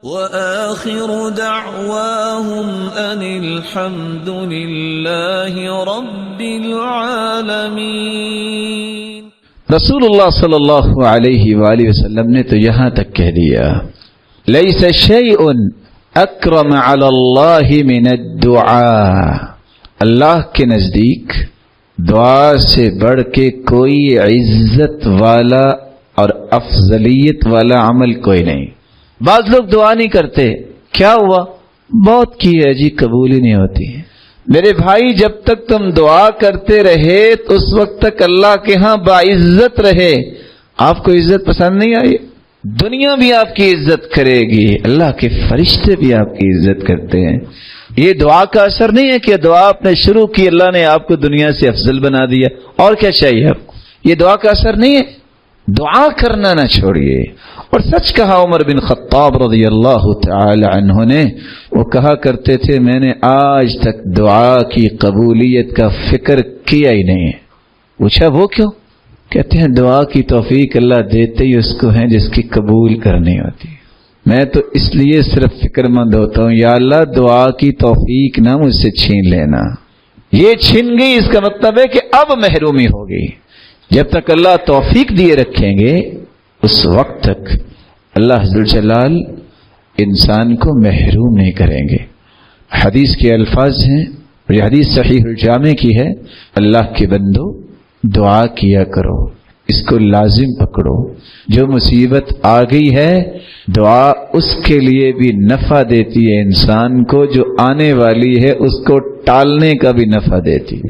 وآخر دعواهم أن الحمد لله رب العالمين۔ رسول اللہ صلی اللہ علیہ وآلہ وسلم نے تو یہاں تک کہہ دیا، لیس شیء اکرم علی اللہ من الدعاء، اللہ کے نزدیک دعا سے بڑھ کے کوئی عزت والا اور افضلیت والا عمل کوئی نہیں۔ بعض لوگ دعا نہیں کرتے، کیا ہوا؟ بہت کی ہے جی، قبول ہی نہیں ہوتی۔ میرے بھائی، جب تک تم دعا کرتے رہے تو اس وقت تک اللہ کے ہاں باعزت رہے۔ آپ کو عزت پسند نہیں آئی؟ دنیا بھی آپ کی عزت کرے گی، اللہ کے فرشتے بھی آپ کی عزت کرتے ہیں۔ یہ دعا کا اثر نہیں ہے کہ دعا آپ نے شروع کی، اللہ نے آپ کو دنیا سے افضل بنا دیا، اور کیا چاہیے آپ کو؟ یہ دعا کا اثر نہیں ہے۔ دعا کرنا نہ چھوڑیے۔ اور سچ کہا عمر بن خطاب رضی اللہ تعالی عنہ نے، وہ کہا کرتے تھے میں نے آج تک دعا کی قبولیت کا فکر کیا ہی نہیں ہے۔ پوچھا وہ کیوں؟ کہتے ہیں دعا کی توفیق اللہ دیتے ہی اس کو ہیں جس کی قبول کرنی ہوتی ہے۔ میں تو اس لیے صرف فکر مند ہوتا ہوں، یا اللہ دعا کی توفیق نہ مجھ سے چھین لینا۔ یہ چھن گئی، اس کا مطلب ہے کہ اب محرومی ہوگی۔ جب تک اللہ توفیق دیے رکھیں گے اس وقت تک اللہ ذوالجلال انسان کو محروم نہیں کریں گے۔ حدیث کے الفاظ ہیں، یہ حدیث صحیح الجامع کی ہے، اللہ کے بندو دعا کیا کرو، اس کو لازم پکڑو۔ جو مصیبت آ گئی ہے دعا اس کے لیے بھی نفع دیتی ہے انسان کو، جو آنے والی ہے اس کو ٹالنے کا بھی نفع دیتی ہے۔